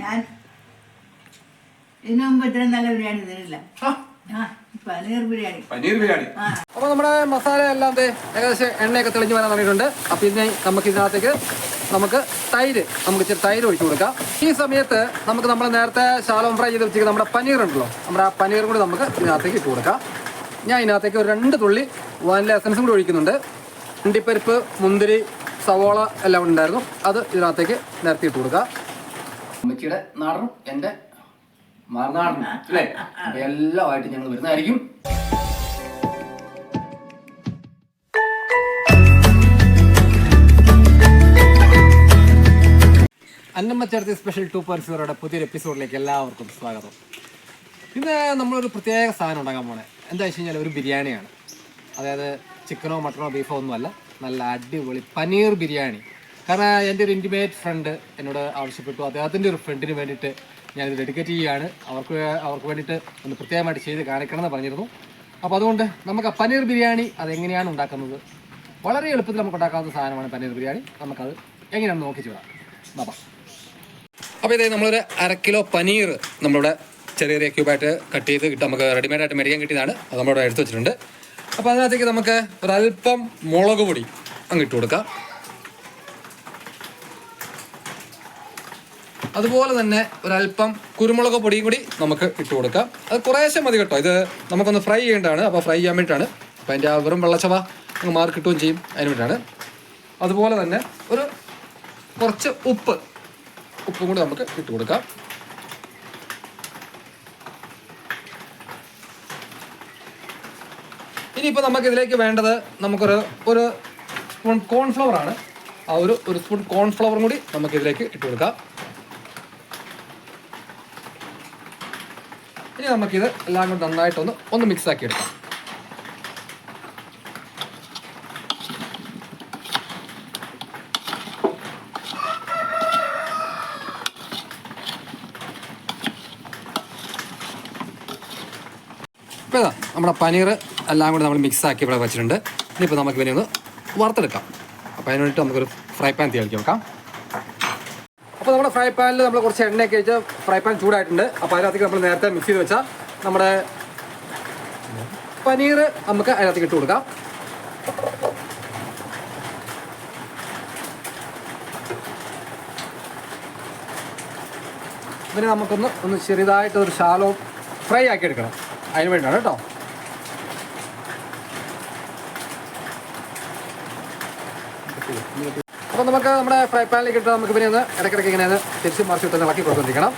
ഞാൻ ഇതിനു മുമ്പ് ഇത്രയും നല്ല ബിരിയാണി തരില്ല. പനീർ ബിരിയാണി. അപ്പൊ നമ്മുടെ മസാല എല്ലാം ഏകദേശം എണ്ണയൊക്കെ തെളിഞ്ഞു വരാൻ തുടങ്ങിയിട്ടുണ്ട്. അപ്പൊ ഇതിനെ നമുക്ക് ഇതിനകത്തേക്ക് തൈര് ഇച്ചിരി തൈര് ഒഴിച്ചു കൊടുക്കാം. ഈ സമയത്ത് നമ്മൾ നേരത്തെ ശാലോ ഫ്രൈ ചെയ്ത് വെച്ചിരിക്കുന്ന നമ്മുടെ പനീർ ഉണ്ടല്ലോ, നമ്മുടെ ആ പനീർ കൂടി നമുക്ക് ഇതിനകത്തേക്ക് ഇട്ട് കൊടുക്കാം. ഞാൻ ഇതിനകത്തേക്ക് ഒരു 2 തുള്ളി വാനില എസൻസും കൂടി ഒഴിക്കുന്നുണ്ട്. അണ്ടിപ്പരിപ്പ്, മുന്തിരി, സവോള എല്ലാം ഉണ്ടായിരുന്നു, അത് ഇതിനകത്തേക്ക് നിരത്തി ഇട്ട് കൊടുക്കാം. അമ്മച്ചിയുടെ നാടനും എൻ്റെ മറുനാടനും അല്ലേ, അപ്പൊ എല്ലാമായിട്ട് ഞങ്ങൾ വരുന്നതായിരിക്കും. അന്നമ്മച്ചേർത്തി സ്പെഷ്യൽ 2.0 പുതിയൊരു എപ്പിസോഡിലേക്ക് എല്ലാവർക്കും സ്വാഗതം. ഇന്ന് നമ്മളൊരു പ്രത്യേക സാധനം ഉണ്ടാക്കാൻ പോണേ. എന്താ വെച്ച് കഴിഞ്ഞാൽ ഒരു ബിരിയാണിയാണ്. അതായത് ചിക്കനോ മട്ടനോ ബീഫോ ഒന്നുമല്ല, നല്ല അടിപൊളി പനീർ ബിരിയാണി. കാരണം എൻ്റെ ഒരു ഇൻറ്റിമേറ്റ് ഫ്രണ്ട് എന്നോട് ആവശ്യപ്പെട്ടു, അദ്ദേഹത്തിൻ്റെ ഒരു ഫ്രണ്ടിന് വേണ്ടിയിട്ട് ഞാനിത് ഡെഡിക്കേറ്റ് ചെയ്യുകയാണ്. അവർക്ക് വേണ്ടിയിട്ട് ഒന്ന് പ്രത്യേകമായിട്ട് ചെയ്ത് കാണിക്കണം എന്ന് പറഞ്ഞിരുന്നു. അപ്പോൾ അതുകൊണ്ട് നമുക്ക് ആ പനീർ ബിരിയാണി അതെങ്ങനെയാണ് ഉണ്ടാക്കുന്നത്, വളരെ എളുപ്പത്തിൽ നമുക്ക് ഉണ്ടാക്കാവുന്ന സാധനമാണ് പനീർ ബിരിയാണി. നമുക്കത് എങ്ങനെയാണെന്ന് നോക്കി ചെയ്യാം. ബാബാ. അപ്പോൾ ഇതായി നമ്മളൊരു 1/2 കിലോ പനീർ നമ്മളിവിടെ ചെറിയ ക്യൂബായിട്ട് കട്ട് ചെയ്ത് കിട്ടും. നമുക്ക് റെഡിമെയ്ഡായിട്ട് മേടിക്കാൻ കിട്ടിയതാണ്, അത് നമ്മളിവിടെ എടുത്ത് വെച്ചിട്ടുണ്ട്. അപ്പോൾ അതിനകത്തേക്ക് നമുക്ക് ഒരല്പം മുളക് പൊടി അങ്ങ് ഇട്ട് കൊടുക്കാം. അതുപോലെ തന്നെ ഒരല്പം കുരുമുളക് പൊടിയും കൂടി നമുക്ക് ഇട്ട് കൊടുക്കാം. അത് കുറേശ്ശെ മതി കേട്ടോ, ഇത് നമുക്കൊന്ന് ഫ്രൈ ചെയ്യേണ്ടതാണ്. അപ്പോൾ ഫ്രൈ ചെയ്യാൻ വേണ്ടിയിട്ടാണ്. അപ്പോൾ അതിൻ്റെ ആ വെറും വെള്ളച്ചവ അങ്ങ് മാറി കിട്ടുകയും ചെയ്യും, അതിന് വേണ്ടിയിട്ടാണ്. അതുപോലെ തന്നെ കുറച്ച് ഉപ്പും കൂടി നമുക്ക് ഇട്ട് കൊടുക്കാം. ഇനിയിപ്പോൾ നമുക്കിതിലേക്ക് വേണ്ടത് ഒരു സ്പൂൺ കോൺഫ്ലവർ ആണ്. ആ ഒരു സ്പൂൺ കോൺഫ്ലവറും കൂടി നമുക്കിതിലേക്ക് ഇട്ട് കൊടുക്കാം. ഇനി നമുക്കിത് എല്ലാം കൂടി നന്നായിട്ടൊന്ന് മിക്സ് ആക്കി എടുക്കാം. ഇപ്പോൾ ഇതാ നമ്മുടെ പനീർ എല്ലാം കൂടി നമ്മൾ മിക്സ് ആക്കി ഇവിടെ വെച്ചിട്ടുണ്ട്. ഇനിയിപ്പോൾ നമുക്ക് ഇതിനെ ഒന്ന് വറുത്തെടുക്കാം. അപ്പോൾ അതിന് വേണ്ടിയിട്ട് നമുക്കൊരു ഫ്രൈ പാൻ തീയാക്കി വെക്കാം. അപ്പോൾ നമ്മുടെ ഫ്രൈ പാനിൽ നമ്മൾ കുറച്ച് എണ്ണയൊക്കെ വെച്ച് ഫ്രൈ പാൻ ചൂടായിട്ടുണ്ട്. അപ്പോൾ അതിനകത്തേക്ക് നമ്മൾ നേരത്തെ മിക്സ് ചെയ്ത് വെച്ചാൽ നമ്മുടെ പനീർ നമുക്ക് അതിനകത്തേക്ക് ഇട്ട് കൊടുക്കാം. ഇതിനെ നമുക്കൊന്ന് ചെറുതായിട്ട് ഒരു ശാലോ ഫ്രൈ ആക്കി എടുക്കണം, അതിന് വേണ്ടിയാണ് കേട്ടോ. അപ്പോൾ നമുക്ക് നമ്മുടെ ഫ്രൈ പാനിലേക്ക് ഇട്ട് നമുക്ക് പിന്നെ ഒന്ന് ഇടയ്ക്കിടയ്ക്ക് ഇങ്ങനെ തിരിച്ച് മറിച്ച് ഇട്ട് ഇളക്കി കൊടുത്തിരിക്കണം.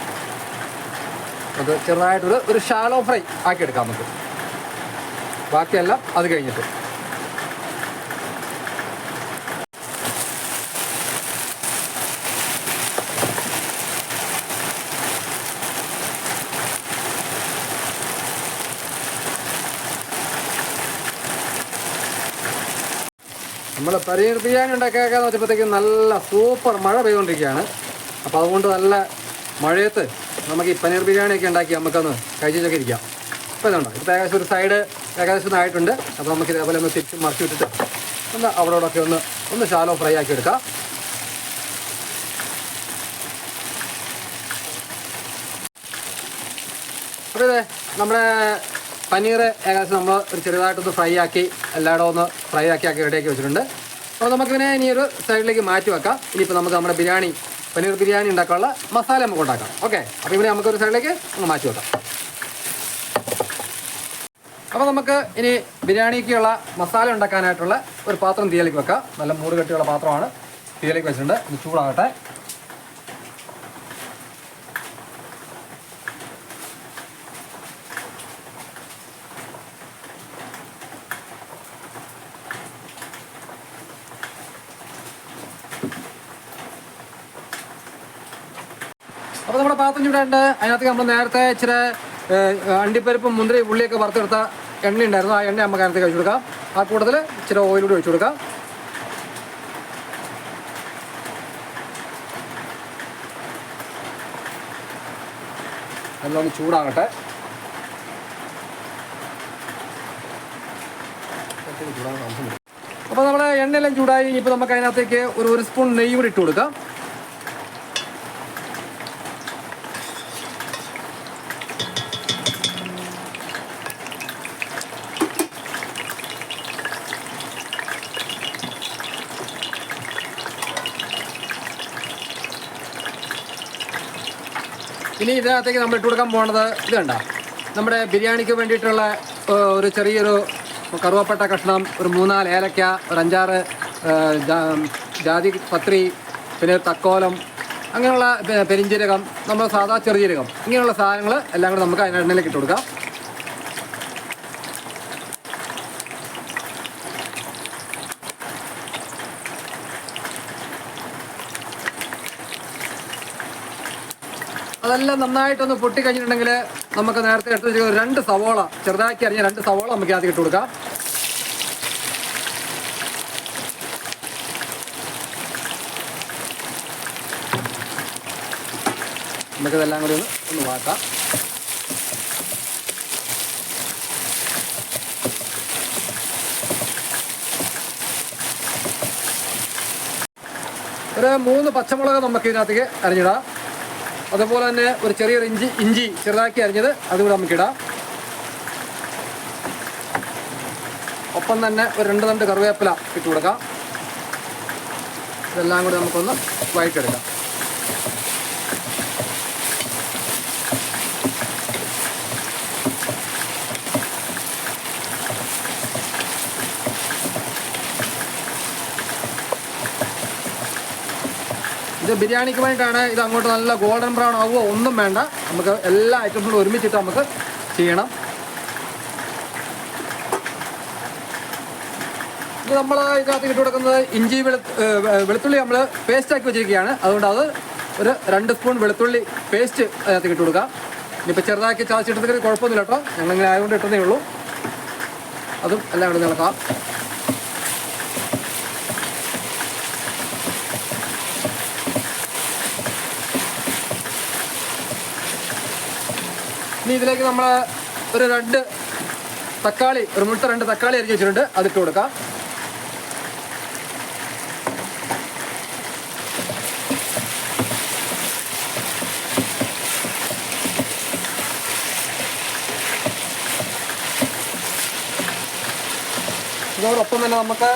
അത് ചെറുതായിട്ടൊരു ഷാലോ ഫ്രൈ ആക്കി എടുക്കാം നമുക്ക്. ബാക്കിയെല്ലാം അത് കഴിഞ്ഞിട്ട് നമ്മൾ പനീർ ബിരിയാണി ഉണ്ടാക്കിയൊക്കെ വെച്ചപ്പോഴത്തേക്കും നല്ല സൂപ്പർ മഴ പെയ്തുകൊണ്ടിരിക്കുകയാണ്. അപ്പോൾ അതുകൊണ്ട് നല്ല മഴയത്ത് നമുക്ക് ഈ പനീർ ബിരിയാണിയൊക്കെ ഉണ്ടാക്കി നമുക്കൊന്ന് കഴിച്ചൊക്കെ ഇരിക്കാം. അപ്പോൾ ഇതുണ്ടോ, ഇപ്പോൾ ഏകദേശം ഒരു സൈഡ് ഏകദേശം ആയിട്ടുണ്ട്. അപ്പോൾ നമുക്ക് ഇതേപോലെ ഒന്ന് തിരിച്ച് മറിച്ച് വിട്ടിട്ട് അവിടെയൊക്കെ ഒന്ന് ശാലോ ഫ്രൈ ആക്കി എടുക്കാം. അപ്പോൾ ഇതേ നമ്മുടെ പനീർ ഏകദേശം നമ്മൾ ഒരു ചെറുതായിട്ടൊന്ന് ഫ്രൈ ആക്കി എല്ലായിടവും ഒന്ന് ഫ്രൈ ആക്കി റെഡിയാക്കി വെച്ചിട്ടുണ്ട്. അപ്പോൾ നമുക്കിതിനെ ഇനി ഒരു സൈഡിലേക്ക് മാറ്റി വെക്കാം. ഇനിയിപ്പോൾ നമുക്ക് നമ്മുടെ പനീർ ബിരിയാണി ഉണ്ടാക്കാനുള്ള മസാല നമുക്ക് ഉണ്ടാക്കാം. ഓക്കെ, അപ്പോൾ ഇവിടെ നമുക്കൊരു സൈഡിലേക്ക് ഒന്ന് മാറ്റി വെക്കാം. അപ്പോൾ നമുക്ക് ഇനി ബിരിയാണിക്കുള്ള മസാല ഉണ്ടാക്കാനായിട്ടുള്ള ഒരു പാത്രം തീയിലേക്ക് വെക്കാം. നല്ല മൂട് കെട്ടിയുള്ള പാത്രമാണ്, തീയിലേക്ക് വെച്ചിട്ടുണ്ട്. ഇത് ചൂടാകട്ടെ. അപ്പോൾ നമ്മുടെ പാത്രം ചൂടായിട്ട് അതിനകത്ത് നമ്മൾ നേരത്തെ ഇച്ചിരി അണ്ടിപ്പരിപ്പും മുന്തിരി ഉള്ളിയൊക്കെ വറുത്തെടുത്ത എണ്ണ ഉണ്ടായിരുന്നു. ആ എണ്ണ നമുക്ക് അതിനകത്ത് കഴിച്ചു കൊടുക്കാം. ആ കൂട്ടത്തിൽ ഇച്ചിരി ഓയിലൂടെ ഒഴിച്ചു കൊടുക്കാം. നല്ലൊന്ന് ചൂടാകട്ടെ. അപ്പോൾ നമ്മുടെ എണ്ണയെല്ലാം ചൂടായി. ഇപ്പോൾ നമുക്ക് അതിനകത്തേക്ക് ഒരു സ്പൂൺ നെയ്യ് കൂടി ഇട്ട് കൊടുക്കാം. ഇനി ഇതിനകത്തേക്ക് നമ്മൾ ഇട്ട് കൊടുക്കാൻ പോകുന്നത് ഇത് കണ്ട, നമ്മുടെ ബിരിയാണിക്ക് വേണ്ടിയിട്ടുള്ള ഒരു ചെറിയൊരു കറുവപ്പട്ട കഷ്ണം, ഒരു 3-4 ഏലക്ക, ഒരു 5-6 ജാതി പത്രി, പിന്നെ തക്കോലം, അങ്ങനെയുള്ള പെരിഞ്ചീരകം, നമ്മൾ സാധാ ചെറുജീരകം, ഇങ്ങനെയുള്ള സാധനങ്ങൾ എല്ലാം കൂടെ നമുക്ക് അതിനെണ്ണയിലേക്ക് ഇട്ട് കൊടുക്കാം. അതെല്ലാം നന്നായിട്ടൊന്ന് പൊട്ടിക്കഴിഞ്ഞിട്ടുണ്ടെങ്കിൽ നമുക്ക് നേരത്തെ എടുത്ത് വെച്ചിട്ട് 2 സവോള, ചെറുതാക്കി അരിഞ്ഞ 2 സവോള നമുക്ക് അതിൽ ഇട്ട് കൊടുക്കാം. നമുക്കിതെല്ലാം കൂടി ഒന്ന് വാട്ടാം. ഒരു 3 പച്ചമുളക് നമുക്ക് ഇതിനകത്തേക്ക് അരിഞ്ഞിടാം. അതുപോലെ തന്നെ ഒരു ചെറിയൊരു ഇഞ്ചി ചെറുതാക്കി അരിഞ്ഞത് അതുകൂടെ നമുക്കിടാം. ഒപ്പം തന്നെ ഒരു 2 തണ്ട് കറിവേപ്പില ഇട്ട് കൊടുക്കാം. ഇതെല്ലാം കൂടി നമുക്കൊന്ന് വഴറ്റിയെടുക്കാം. ഇത് ബിരിയാണിക്ക് വേണ്ടിയിട്ടാണ്. ഇത് അങ്ങോട്ട് നല്ല ഗോൾഡൻ ബ്രൗൺ ആവുമോ ഒന്നും വേണ്ട, നമുക്ക് എല്ലാ ഐറ്റംസും ഒരുമിച്ചിട്ട് നമുക്ക് ചെയ്യണം. ഇത് നമ്മൾ ഇതിനകത്ത് ഇട്ട് കൊടുക്കുന്നത് ഇഞ്ചി വെളുത്തുള്ളി നമ്മൾ പേസ്റ്റാക്കി വെച്ചിരിക്കുകയാണ്. അതുകൊണ്ട് അത് ഒരു 2 സ്പൂൺ വെളുത്തുള്ളി പേസ്റ്റ് അതിനകത്ത് ഇട്ട് കൊടുക്കാം. ഇനിയിപ്പോൾ ചെറുതാക്കി ചതച്ചിട്ടത് കുഴപ്പമൊന്നുമില്ല കേട്ടോ, ഞങ്ങളിങ്ങനെ ആയതുകൊണ്ട് ഇട്ടതേ ഉള്ളൂ. അതും എല്ലാം കൂടി നിളക്കാം. ഇനി ഇതിലേക്ക് നമ്മൾ ഒരു 2 തക്കാളി, ഒരു മുഴുത്ത 2 തക്കാളി അരിഞ്ഞ് വെച്ചിട്ടുണ്ട്, അതിട്ട് കൊടുക്കാം. ഇതോടൊപ്പം തന്നെ നമുക്ക്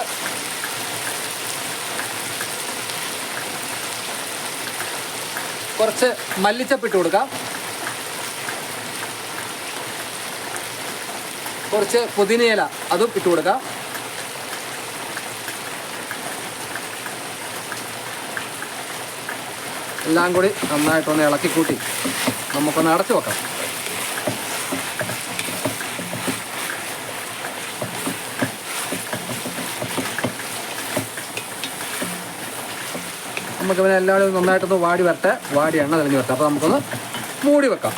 കുറച്ച് മല്ലിച്ചപ്പ് ഇട്ട് കൊടുക്കാം. കുറച്ച് പുതിനയില അതും ഇട്ട് കൊടുക്കാം. എല്ലാം കൂടി നന്നായിട്ടൊന്ന് ഇളക്കി കൂട്ടി നമുക്കൊന്ന് അടച്ചു വെക്കാം. നമുക്ക് പിന്നെ എല്ലാവരും നന്നായിട്ടൊന്ന് വാടി വരട്ടെ, വാടി എണ്ണ തെളിഞ്ഞ് വരട്ടെ. അപ്പോൾ നമുക്കൊന്ന് മൂടി വെക്കാം.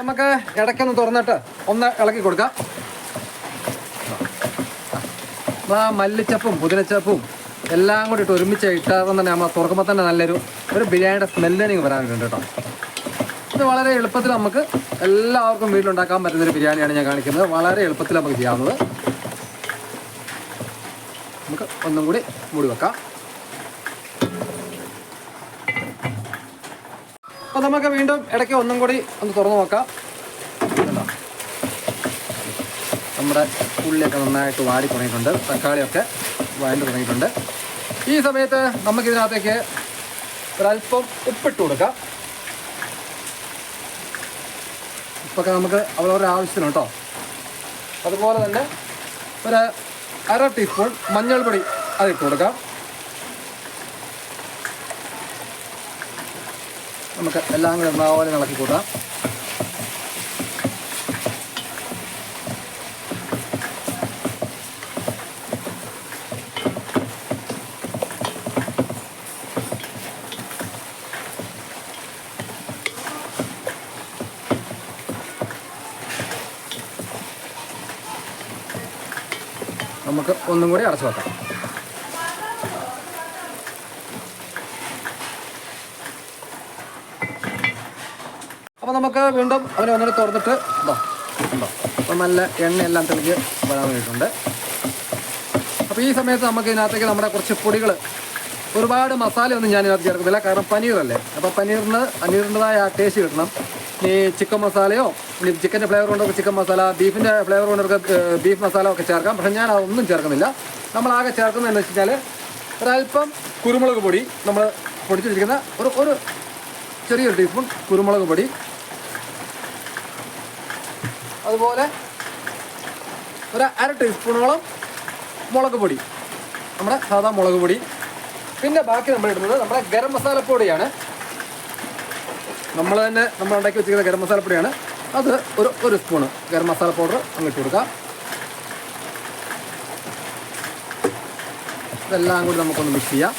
നമുക്ക് ഇടയ്ക്കൊന്ന് തുറന്നിട്ട് ഒന്ന് ഇളക്കി കൊടുക്കാം. ആ മല്ലിച്ചപ്പും പുതിനച്ചപ്പും എല്ലാം കൂടി ഇട്ട് ഒരുമിച്ച് ഇട്ടാകുമ്പോൾ തന്നെ നമ്മൾ തുറക്കുമ്പോൾ തന്നെ നല്ലൊരു ബിരിയാണിയുടെ സ്മെല്ലിങ് വരാനുണ്ട് കേട്ടോ. ഇത് വളരെ എളുപ്പത്തിൽ നമുക്ക് എല്ലാവർക്കും വീട്ടിലുണ്ടാക്കാൻ പറ്റുന്നൊരു ബിരിയാണിയാണ് ഞാൻ കാണിക്കുന്നത്. വളരെ എളുപ്പത്തിൽ നമുക്ക് ചെയ്യാവുന്നത്. നമുക്ക് ഒന്നും കൂടി മൂടി വെക്കാം. അപ്പോൾ നമുക്ക് വീണ്ടും ഇടയ്ക്ക് ഒന്നും കൂടി ഒന്ന് തുറന്നു നോക്കാം. നമ്മുടെ ഉള്ളിയൊക്കെ നന്നായിട്ട് വാടി തുടങ്ങിയിട്ടുണ്ട്, തക്കാളിയൊക്കെ വഴണ്ട് തുടങ്ങിയിട്ടുണ്ട്. ഈ സമയത്ത് നമുക്കിതിനകത്തേക്ക് ഒരല്പം ഉപ്പിട്ട് കൊടുക്കാം. ഉപ്പൊക്കെ നമുക്ക് അവരവരുടെ ആവശ്യത്തിന് കേട്ടോ. അതുപോലെ തന്നെ ഒരു 1/2 ടീസ്പൂൺ മഞ്ഞൾപ്പൊടി അതിട്ട് കൊടുക്കാം. നമുക്ക് എല്ലാം കൂടി നന്നാപോലെ ഇളക്കി കൂട്ടാം. നമുക്ക് ഒന്നും കൂടി അടച്ചു വെക്കാം. അപ്പോൾ നമുക്ക് വീണ്ടും അവനെ ഒന്നുകൂടി തുറന്നിട്ട് ഉണ്ടോ അപ്പം നല്ല എണ്ണയെല്ലാം തെളിഞ്ഞ് വരാൻ വേണ്ടിയിട്ടുണ്ട്. അപ്പോൾ ഈ സമയത്ത് നമുക്ക് ഇതിനകത്തേക്ക് നമ്മുടെ കുറച്ച് പൊടികൾ, ഒരുപാട് മസാലയൊന്നും ഞാൻ ഇതിനകത്ത് ചേർക്കുന്നില്ല, കാരണം പനീറല്ലേ. അപ്പോൾ പനീറിൻ്റെതായ ആ ടേസ്റ്റ് കിട്ടണം. ഈ ചിക്കൻ മസാലയോ ഇനി ചിക്കൻ്റെ ഫ്ലേവർ കൊണ്ടൊക്കെ ചിക്കൻ മസാല, ബീഫിൻ്റെ ഫ്ലേവർ കൊണ്ടൊക്കെ ബീഫ് മസാല ഒക്കെ ചേർക്കാം. പക്ഷേ ഞാൻ അതൊന്നും ചേർക്കുന്നില്ല. നമ്മളാകെ ചേർക്കുന്നതെന്ന് വെച്ച് കഴിഞ്ഞാൽ ഒരല്പം കുരുമുളക് പൊടി, നമ്മൾ പൊടിച്ച് വെച്ചിരിക്കുന്ന ഒരു ചെറിയൊരു ടീസ്പൂൺ കുരുമുളക് പൊടി, അതുപോലെ ഒരു അര ടീസ്പൂണോളം മുളക് പൊടി, നമ്മുടെ സാധാ മുളക് പൊടി. പിന്നെ ബാക്കി നമ്മൾ ഇടുന്നത് നമ്മുടെ ഗരം മസാലപ്പൊടിയാണ്. നമ്മൾ ഉണ്ടാക്കി വെച്ചിരിക്കുന്ന ഗരം മസാലപ്പൊടിയാണ്. അത് ഒരു സ്പൂണ് ഗരം മസാല പൗഡർ അങ്ങോട്ട് കൊടുക്കാം. ഇതെല്ലാം കൂടി നമുക്കൊന്ന് മിക്സ് ചെയ്യാം.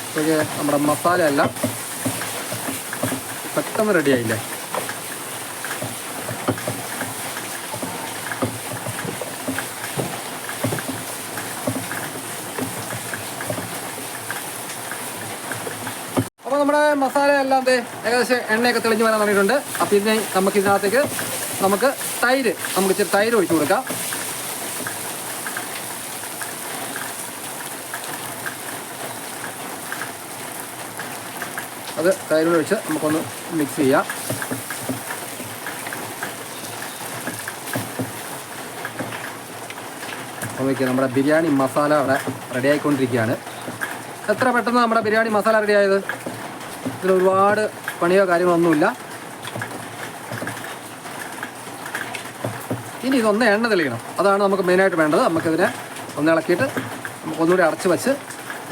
അപ്പോഴേ നമ്മുടെ മസാല എല്ലാം പെട്ടെന്ന് റെഡി ആയില്ലേ. അപ്പോൾ നമ്മുടെ മസാല എല്ലാം ഏകദേശം എണ്ണയൊക്കെ തെളിഞ്ഞ് വരാൻ തുടങ്ങിയിട്ടുണ്ട്. അപ്പോൾ ഇതിനകത്തേക്ക് നമുക്ക് ഇച്ചിരി തൈര് ഒഴിച്ചു കൊടുക്കാം. അത് തൈര് ഒഴിച്ച് നമുക്കൊന്ന് മിക്സ് ചെയ്യാം. അപ്പോൾ നമ്മുടെ ബിരിയാണി മസാല അവിടെ റെഡി ആയിക്കൊണ്ടിരിക്കുകയാണ്. എത്ര പെട്ടെന്ന് നമ്മുടെ ബിരിയാണി മസാല റെഡി ആയത്. ഇതിൽ ഒരുപാട് പണിയോ കാര്യങ്ങളൊന്നുമില്ല. ഇനി ഇതൊന്ന് എണ്ണ തെളിയണം. അതാണ് നമുക്ക് മെയിനായിട്ട് വേണ്ടത്. നമുക്കിതിനെ ഒന്ന് ഇളക്കിയിട്ട് നമുക്കൊന്നുകൂടി അടച്ച് വെച്ച്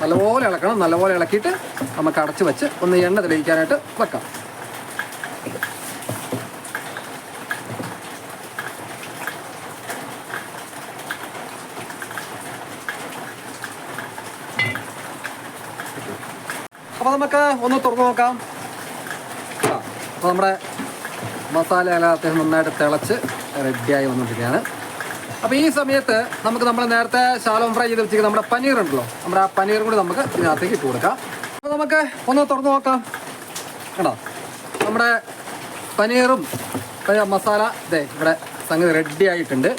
നല്ലപോലെ ഇളക്കണം. നല്ലപോലെ ഇളക്കിയിട്ട് നമുക്ക് അടച്ച് വെച്ച് ഒന്ന് എണ്ണ തെളിയിക്കാനായിട്ട് വെക്കാം. അപ്പോൾ നമുക്ക് ഒന്ന് തുറന്ന് നോക്കാം. അപ്പോൾ നമ്മുടെ മസാല അത്യാവശ്യം നന്നായിട്ട് തിളച്ച് റെഡിയായി വന്നുകൊണ്ടിരിക്കുകയാണ്. അപ്പോൾ ഈ സമയത്ത് നമ്മൾ നേരത്തെ ശാലോ ഫ്രൈ ചെയ്ത് വെച്ചിരിക്കുന്ന നമ്മുടെ പനീർ ഉണ്ടല്ലോ, നമ്മുടെ ആ പനീർ കൂടി നമുക്ക് ഇതിനകത്തേക്ക് ഇട്ട് കൊടുക്കാം. അപ്പോൾ നമുക്ക് ഒന്ന് തുറന്ന് നോക്കാം. കേട്ടോ, നമ്മുടെ പനീറും മസാല ഇവിടെ സംഗതി റെഡി ആയിട്ടുണ്ട്.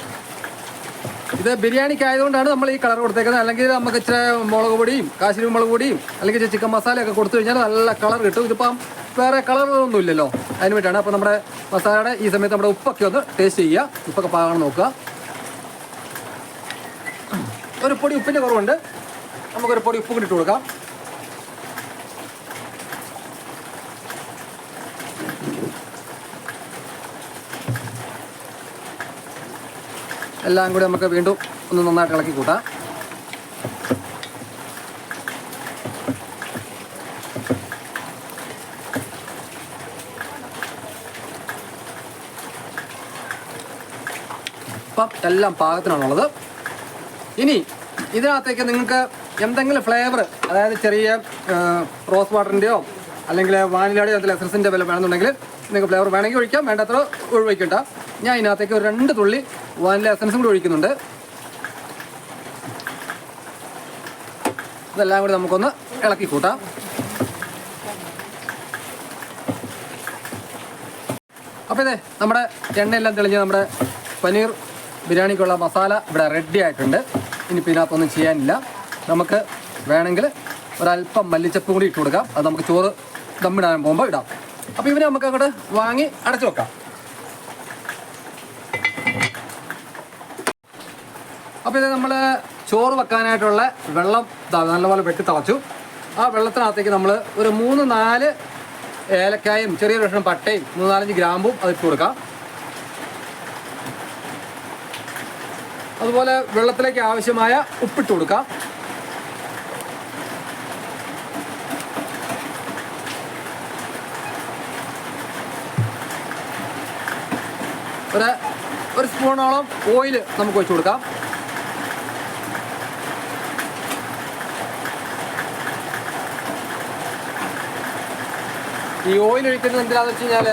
ഇത് ബിരിയാണിക്ക് ആയതുകൊണ്ടാണ് നമ്മൾ ഈ കളർ കൊടുത്തേക്കുന്നത്. അല്ലെങ്കിൽ നമുക്ക് ഇച്ചിരി മുളക് പൊടിയും കാശ്മീരി മുളക് പൊടിയും അല്ലെങ്കിൽ ചിക്കൻ മസാലയൊക്കെ കൊടുത്തു കഴിഞ്ഞാൽ നല്ല കളർ കിട്ടും. ഇതിപ്പം വേറെ കളറൊന്നും ഇല്ലല്ലോ, അതിന് വേണ്ടിയിട്ടാണ്. അപ്പോൾ നമ്മുടെ മസാലയുടെ ഈ സമയത്ത് നമ്മുടെ ഉപ്പൊക്കെ ഒന്ന് ടേസ്റ്റ് ചെയ്യുക. ഉപ്പൊക്കെ പാകണം നോക്കുക. ഒരു പൊടി ഉപ്പിൻ്റെ കുറവുണ്ട്, നമുക്കൊരു പൊടി ഉപ്പ് കൂടി ഇട്ട് കൊടുക്കാം. എല്ലാം കൂടി നമുക്ക് വീണ്ടും ഒന്ന് നന്നായിട്ട് ഇളക്കി കൂട്ടാം. അപ്പം എല്ലാം പാകത്തിനാണുള്ളത്. ഇനി ഇതിനകത്തേക്ക് നിങ്ങൾക്ക് എന്തെങ്കിലും ഫ്ലേവർ, അതായത് ചെറിയ റോസ് വാട്ടറിൻ്റെയോ അല്ലെങ്കിൽ വാനിലയുടെയോ അതിൽ എസൻസിൻ്റെ വില വേണമെന്നുണ്ടെങ്കിൽ നിങ്ങൾക്ക് ഫ്ലേവർ വേണമെങ്കിൽ ഒഴിക്കാം, വേണ്ടത്ര ഒഴിവയ്ക്കണ്ട. ഞാൻ ഇതിനകത്തേക്ക് ഒരു 2 തുള്ളി വാനില എസൻസും കൂടി ഒഴിക്കുന്നുണ്ട്. ഇതെല്ലാം കൂടി നമുക്കൊന്ന് ഇളക്കി കൂട്ടാം. അപ്പോൾ ഇതേ നമ്മുടെ എണ്ണയെല്ലാം തെളിഞ്ഞ് നമ്മുടെ പനീർ ബിരിയാണിക്കുള്ള മസാല ഇവിടെ റെഡി ആയിട്ടുണ്ട്. ഇനിയിപ്പോൾ ഇതിനകത്തൊന്നും ചെയ്യാനില്ല. നമുക്ക് വേണമെങ്കിൽ ഒരല്പം മല്ലിച്ചപ്പ് കൂടി ഇട്ട് കൊടുക്കാം. അത് നമുക്ക് ചോറ് ദമ്മിടാൻ പോകുമ്പോൾ ഇടാം. അപ്പോൾ ഇവരെ നമുക്ക് അങ്ങോട്ട് വാങ്ങി അടച്ചു വെക്കാം. അപ്പോൾ ഇത് നമ്മൾ ചോറ് വെക്കാനായിട്ടുള്ള വെള്ളം നല്ലപോലെ വെട്ടി തിളച്ചു. ആ വെള്ളത്തിനകത്തേക്ക് നമ്മൾ ഒരു 3-4 ഏലക്കായും ചെറിയൊരു കഷ്ണം പട്ടയും 3-4 ഗ്രാമ്പും അത് ഇട്ട് കൊടുക്കാം. അതുപോലെ വെള്ളത്തിലേക്ക് ആവശ്യമായ ഉപ്പിട്ട് കൊടുക്കാം. ഒരു സ്പൂണോളം ഓയിൽ നമുക്ക് ഒഴിച്ചു കൊടുക്കാം. ഈ ഓയിൽ ഒഴിക്കുന്നത് എന്തിനാണെന്ന് വെച്ച് കഴിഞ്ഞാൽ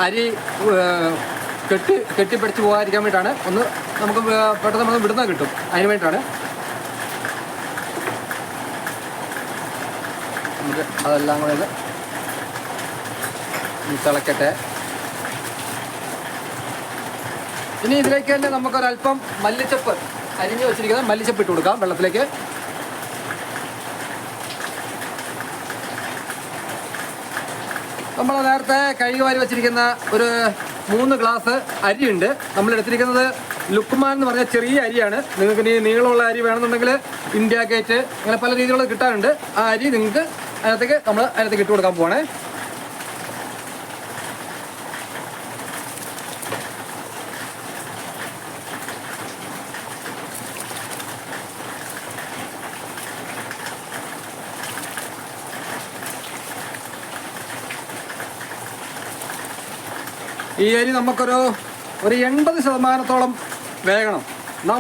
അരി കെട്ടിപ്പിടിച്ച് പോകാതിരിക്കാൻ വേണ്ടിയിട്ടാണ്. ഒന്ന് നമുക്ക് പെട്ടെന്ന് നമുക്ക് വിടുന്ന കിട്ടും, അതിന് വേണ്ടിയിട്ടാണ്. നമുക്ക് അതെല്ലാം കൂടെ തിളക്കട്ടെ. ഇനി ഇതിലേക്ക് തന്നെ നമുക്കൊരല്പം മല്ലിച്ചപ്പ്, അരിഞ്ഞ് വെച്ചിരിക്കുന്ന മല്ലിച്ചപ്പ് ഇട്ട് കൊടുക്കാം വെള്ളത്തിലേക്ക്. നമ്മൾ നേരത്തെ കഴുകി വാരി വെച്ചിരിക്കുന്ന ഒരു 3 ഗ്ലാസ് അരിയുണ്ട്. നമ്മൾ എടുത്തിരിക്കുന്നത് ലുക്മാൻ എന്ന് പറഞ്ഞ ചെറിയ അരിയാണ്. നിങ്ങൾക്ക് ഇനി നീളമുള്ള അരി വേണമെന്നുണ്ടെങ്കിൽ ഇന്ത്യ ഗേറ്റ് അങ്ങനെ പല രീതിയിലുള്ള കിട്ടാറുണ്ട്. ആ അരി നിങ്ങൾക്ക് അതിനകത്തേക്ക് ഇട്ട് കൊടുക്കാൻ പോവാണേ. ഈ അരി നമുക്കൊരു 80% വേകണം.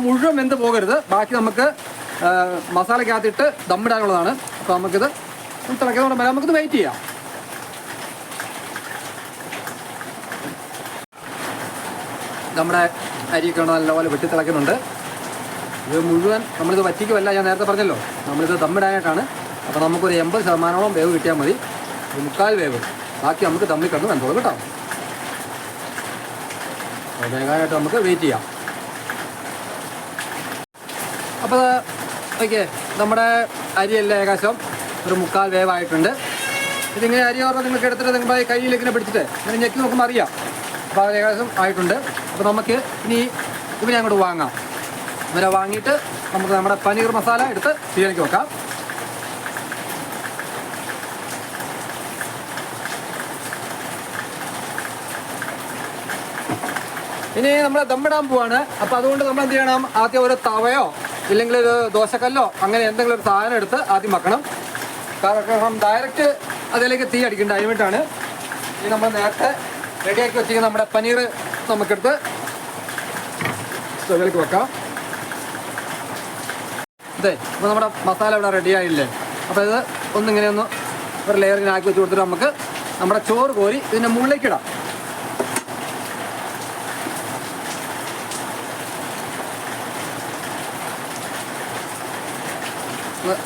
മുഴുവൻ വെന്ത് പോകരുത്. ബാക്കി നമുക്ക് മസാലയ്ക്കകത്തിട്ട് ദമ്മിടാനുള്ളതാണ്. അപ്പോൾ നമുക്കിത് തിളയ്ക്കുന്നതോടെ വരെ നമുക്കിത് വെയിറ്റ് ചെയ്യാം. നമ്മുടെ അരിയൊക്കെ നല്ലപോലെ വെട്ടി തിളയ്ക്കുന്നുണ്ട്. ഇത് മുഴുവൻ നമ്മളിത് വറ്റിക്കുമല്ല, ഞാൻ നേരത്തെ പറഞ്ഞല്ലോ, നമ്മളിത് ദമ്മിടാനായിട്ടാണ്. അപ്പോൾ നമുക്കൊരു 80% വേവ് കിട്ടിയാൽ മതി. 1/4 വേവ് ബാക്കി നമുക്ക് ദമ്മിൽ കിടന്ന് വെന്തോളും കേട്ടോ. വേഗമായിട്ട് നമുക്ക് വെയിറ്റ് ചെയ്യാം. അപ്പോൾ ഓക്കെ, നമ്മുടെ അരിയെല്ലാം ഏകദേശം ഒരു 1/4 വേവായിട്ടുണ്ട്. ഇതിങ്ങനെ അരി പറഞ്ഞാൽ നിങ്ങൾക്ക് എടുത്തിട്ട് നിങ്ങളുടെ കയ്യിൽ ഇങ്ങനെ പിടിച്ചിട്ട് ഇങ്ങനെ ഞെക്കി നോക്കുമ്പോൾ അറിയാം. അപ്പോൾ അത് ഏകദേശം ആയിട്ടുണ്ട്. അപ്പോൾ നമുക്ക് ഇനി ഇവനെ അങ്ങോട്ട് വാങ്ങാം. ഇവരെ വാങ്ങിയിട്ട് നമുക്ക് നമ്മുടെ പനീർ മസാല എടുത്ത് ബിരിയാണിക്ക് വെക്കാം. ഇനി നമ്മൾ ദമ്മിടാൻ പോവാണ്. അപ്പോൾ അതുകൊണ്ട് നമ്മൾ എന്ത് ചെയ്യണം, ആദ്യം ഒരു തവയോ ഇല്ലെങ്കിൽ ഒരു ദോശക്കല്ലോ അങ്ങനെ എന്തെങ്കിലും ഒരു സാധനം എടുത്ത് ആദ്യം വെക്കണം. കാരണം ഡയറക്റ്റ് അതിലേക്ക് തീ അടിക്കേണ്ട. അതിന് വേണ്ടിയിട്ടാണ് ഇനി നമ്മൾ നേരത്തെ റെഡിയാക്കി വെച്ചിരിക്കുന്ന നമ്മുടെ പനീർ നമുക്കെടുത്ത് സ്റ്റവിലേക്ക് വെക്കാം. അതെ, അപ്പോൾ നമ്മുടെ മസാല ഇവിടെ റെഡി ആയില്ലേ. അപ്പോൾ ഇത് ഒന്നിങ്ങനെ ഒരു ലെയറിങ്ങനെ ആക്കി വെച്ച് കൊടുത്തിട്ട് നമുക്ക് നമ്മുടെ ചോറ് കോരി ഇതിൻ്റെ മുകളിലേക്ക് ഇടാം.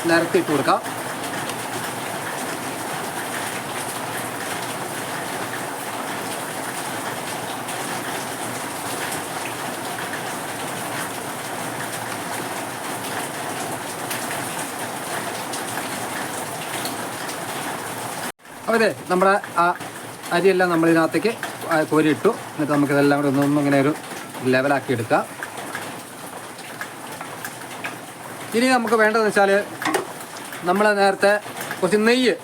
നിരത്തി ഇട്ട് കൊടുക്കാം. അപ്പോൾ ഇതേ നമ്മുടെ ആ അരിയെല്ലാം നമ്മളിതിനകത്തേക്ക് കോരിയിട്ടു. എന്നിട്ട് നമുക്കിതെല്ലാം കൂടെ ഒന്നും ഇങ്ങനെ ഒരു ലെവലാക്കി എടുക്കാം. ഇനി നമുക്ക് വേണ്ടതെന്ന് വെച്ചാൽ നമ്മൾ നേരത്തെ കുറച്ച് നെയ്യ്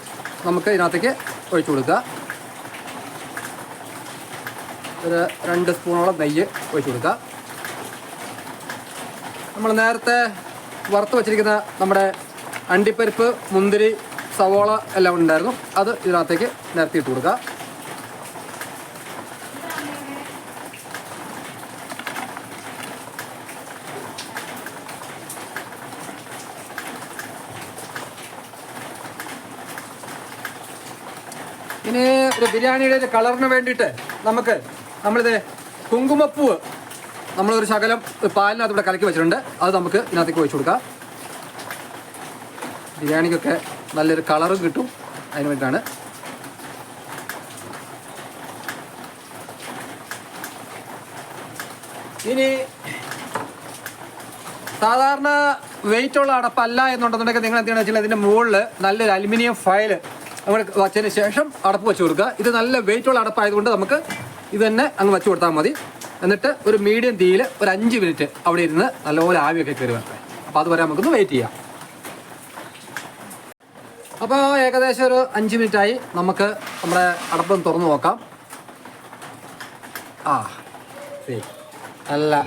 നമുക്ക് ഇതിനകത്തേക്ക് ഒഴിച്ചു കൊടുക്കുക. ഒരു 2 സ്പൂണോളം നെയ്യ് ഒഴിച്ചു കൊടുക്കുക. നമ്മൾ നേരത്തെ വറുത്ത് വച്ചിരിക്കുന്ന നമ്മുടെ അണ്ടിപ്പരിപ്പ്, മുന്തിരി, സവോള എല്ലാം ഉണ്ടായിരുന്നു. അത് ഇതിനകത്തേക്ക് നിരത്തിയിട്ട് കൊടുക്കുക. ഇനി ഒരു ബിരിയാണിയുടെ ഒരു കളറിന് വേണ്ടിയിട്ട് നമ്മളിത് കുങ്കുമപ്പൂവ് നമ്മളൊരു ശകലം പാലിനകത്ത് ഇവിടെ കലക്കി വെച്ചിട്ടുണ്ട്. അത് നമുക്ക് ഇതിനകത്തേക്ക് ഒഴിച്ചു കൊടുക്കാം. ബിരിയാണിക്കൊക്കെ നല്ലൊരു കളറും കിട്ടും. അതിന് വേണ്ടിയിട്ടാണ്. ഇനി സാധാരണ വെയിറ്റുള്ള അടപ്പല്ല എന്നുണ്ടെന്നുണ്ടെങ്കിൽ നിങ്ങൾ എന്താണ് വെച്ചാൽ ഇതിൻ്റെ മുകളിൽ നല്ലൊരു അലുമിനിയം ഫയൽ നമ്മൾ വച്ചതിന് ശേഷം അടപ്പ് വെച്ച് കൊടുക്കുക. ഇത് നല്ല വെയിറ്റുള്ള അടപ്പായതുകൊണ്ട് നമുക്ക് ഇത് തന്നെ അങ്ങ് വെച്ച് കൊടുത്താൽ മതി. എന്നിട്ട് ഒരു മീഡിയം തീയിൽ ഒരു 5 മിനിറ്റ് അവിടെ ഇരുന്ന് നല്ലപോലെ ആവിയൊക്കെ കയറി വരട്ടെ. അപ്പോൾ അതുവരെ നമുക്കൊന്ന് വെയിറ്റ് ചെയ്യാം. അപ്പോൾ ഏകദേശം ഒരു 5 മിനിറ്റായി. നമുക്ക് നമ്മുടെ അടപ്പം തുറന്ന് നോക്കാം. നല്ല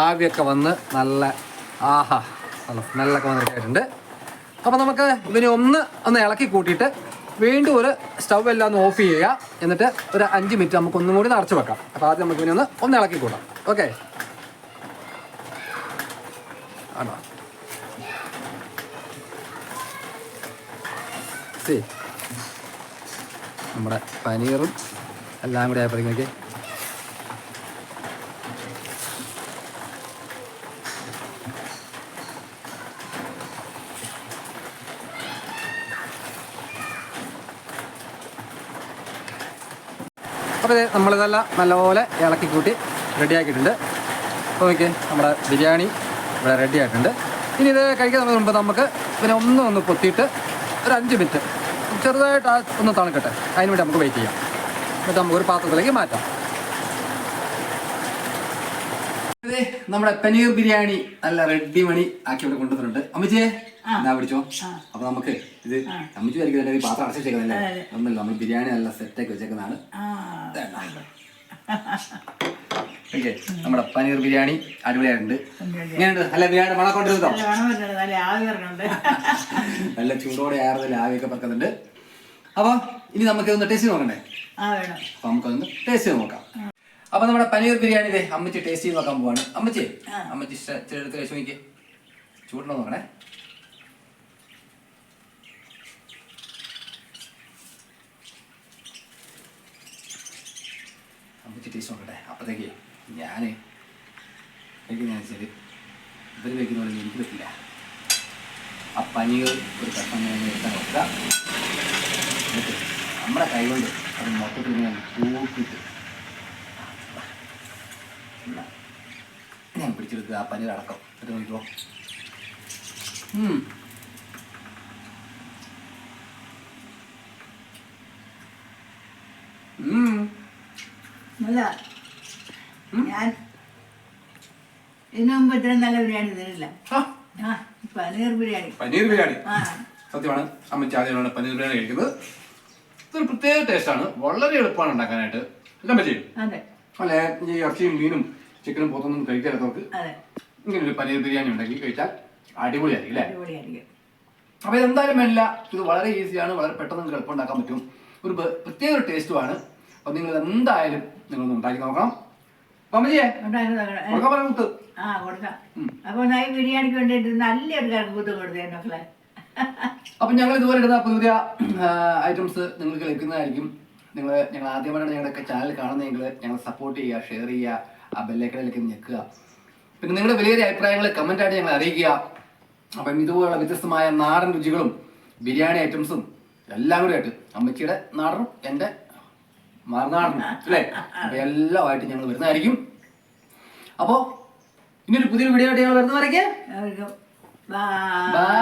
ആവിയൊക്കെ വന്ന് നല്ല നല്ല സ്മെല്ലൊക്കെ വന്നിട്ടായിട്ടുണ്ട്. അപ്പോൾ നമുക്ക് ഇതിനെ ഒന്ന് ഇളക്കി കൂട്ടിയിട്ട് വീണ്ടും ഒരു സ്റ്റവ് എല്ലാം ഒന്ന് ഓഫ് ചെയ്യുക. എന്നിട്ട് ഒരു 5 മിനിറ്റ് നമുക്ക് ഒന്നും കൂടി അടച്ചു വെക്കാം. അപ്പോൾ ആദ്യം നമുക്ക് ഇതിനെ ഒന്ന് ഇളക്കി കൂട്ടാം. ഓക്കെ, ആണോ? നമ്മുടെ പനീറും എല്ലാം കൂടി ആയപ്പോഴേക്ക് അപ്പോൾ നമ്മളിതെല്ലാം നല്ലപോലെ ഇളക്കി കൂട്ടി റെഡിയാക്കിയിട്ടുണ്ട്. അപ്പോൾ ഓക്കെ, നമ്മുടെ ബിരിയാണി ഇവിടെ റെഡി ആയിട്ടുണ്ട്. ഇനി ഇത് കഴിക്കുന്നതിന് മുമ്പ് നമുക്ക് പിന്നെ ഒന്ന് പൊത്തിയിട്ട് ഒരു 5 മിനിറ്റ് ചെറുതായിട്ട് ഒന്ന് തണുക്കട്ടെ, അതിന് വേണ്ടി നമുക്ക് വെയിറ്റ് ചെയ്യാം. എന്നിട്ട് നമുക്ക് ഒരു പാത്രത്തിലേക്ക് മാറ്റാം. ഇത് നമ്മുടെ പനീർ ബിരിയാണി നല്ല റെഡി മണി ആക്കി ഇവിടെ കൊണ്ടുവന്നിട്ടുണ്ട്. അമ്മച്ചിയെ എന്നാ പിടിച്ചോ. അപ്പൊ നമുക്ക് ഇത് അമ്മച്ചി വരയ്ക്കുന്നല്ലേ, ഈ പാത്രം അടച്ചു വെച്ചേക്കുന്നല്ലേ, ഒന്നല്ല നമ്മൾ ബിരിയാണി നല്ല സെറ്റാക്കി വെച്ചേക്കുന്നതാണ്. ഓക്കെ, നമ്മുടെ പനീർ ബിരിയാണി അടിപൊളിയായിട്ടുണ്ട്. ഇങ്ങനെയുണ്ട് അല്ല ബിരിയാണി മണം കൊണ്ടിരുന്നോ? നല്ല ചൂടോടെ ആയിരുന്നില്ല, ആവിയൊക്കെ പറക്കുന്നുണ്ട്. അപ്പൊ ഇനി നമുക്ക് ഇതൊന്ന് ടേസ്റ്റ് നോക്കണ്ടേ? അപ്പൊ നമുക്കൊന്ന് ടേസ്റ്റ് ചെയ്ത് നോക്കാം. അപ്പൊ നമ്മുടെ പനീർ ബിരിയാണി അമ്മച്ചി ടേസ്റ്റ് ചെയ്ത് നോക്കാൻ പോവാണ്. അമ്മച്ചി എടുത്ത് കഴിച്ചു നോക്കിയേ, ചൂടുണ്ടോ നോക്കണേ. അമ്മച്ചി ടേസ്റ്റ് നോക്കട്ടെ. അപ്പത്തേക്ക് എനിക്ക് ശരി ഇവർ വയ്ക്കുന്ന പോലെ എനിക്ക് പറ്റില്ല. ആ പനീർ ഒരു കഷ്ണം എടുത്താൽ നോക്കുക, നമ്മുടെ കൈ കൊണ്ട് അത് മൊത്തത്തിൽ ഇങ്ങനെ കൂട്ടിയിട്ട് ഞാൻ പിടിച്ചെടുക്കുക. ആ പനീർ അടക്കം ഇത് നോക്കിക്കോ. ഞാൻ ഇതിനു മുമ്പ് ഇത്രയും നല്ല ബിരിയാണി തരില്ല. പനീർ ബിരിയാണി സത്യമാണ്. അമ്മച്ചി ആദ്യമാണ് പനീർ ബിരിയാണി കഴിക്കുന്നത്. ഇതൊരു പ്രത്യേക ടേസ്റ്റാണ്, വളരെ എളുപ്പമാണ് ഉണ്ടാക്കാനായിട്ട്. എല്ലാം പറ്റി അല്ലെ? ഈ ഇറച്ചിയും മീനും ചിക്കനും പോത്തൊന്നും കഴിക്കാത്തവർക്ക് ഇങ്ങനെ ഒരു പനീർ ബിരിയാണി ഉണ്ടാക്കി കഴിച്ചാൽ അടിപൊളിയായിരിക്കും അല്ലേ? അപ്പൊ ഇതെന്തായാലും വേണ്ട, ഇത് വളരെ ഈസിയാണ്, വളരെ പെട്ടെന്ന് നിങ്ങൾക്ക് എളുപ്പം ഉണ്ടാക്കാൻ പറ്റും. ഒരു പ്രത്യേക ഒരു ടേസ്റ്റുമാണ്. അപ്പൊ നിങ്ങൾ എന്തായാലും നിങ്ങളൊന്ന് ഉണ്ടാക്കി നോക്കണം. ബിരിയാണിക്ക് വേണ്ടിട്ട് നല്ലൊരു കറക്കൂത്ത് കൊടുത്തേ മക്കളെ. അപ്പൊ ഞങ്ങൾ ഇതുപോലെ ഇടുന്ന പുതിയ ഐറ്റംസ് നിങ്ങൾക്ക് ലഭിക്കുന്നതായിരിക്കും. ഞങ്ങൾ ആദ്യമായിട്ടാണ് ഞങ്ങളുടെ ചാനൽ കാണുന്നതെങ്കിൽ ഞങ്ങൾ സപ്പോർട്ട് ചെയ്യുക, ഷെയർ ചെയ്യുക, ആ ബെല്ലൈക്കണിലേക്ക് ഞെക്കുക. പിന്നെ നിങ്ങളുടെ വലിയ അഭിപ്രായങ്ങൾ കമന്റായിട്ട് ഞങ്ങൾ അറിയിക്കുക. അപ്പം ഇതുപോലുള്ള വ്യത്യസ്തമായ നാടൻ രുചികളും ബിരിയാണി ഐറ്റംസും എല്ലാം കൂടി ആയിട്ട് അമ്മച്ചിയുടെ നാടനും എൻ്റെ മറുനാടനും അല്ലേ, അപ്പൊ എല്ലാമായിട്ട് ഞങ്ങൾ വരുന്നതായിരിക്കും. അപ്പോ ഇനിയൊരു പുതിയൊരു വീഡിയോ ആയിട്ട് ഞങ്ങൾ വരുന്നവരൊക്കെ ബൈ.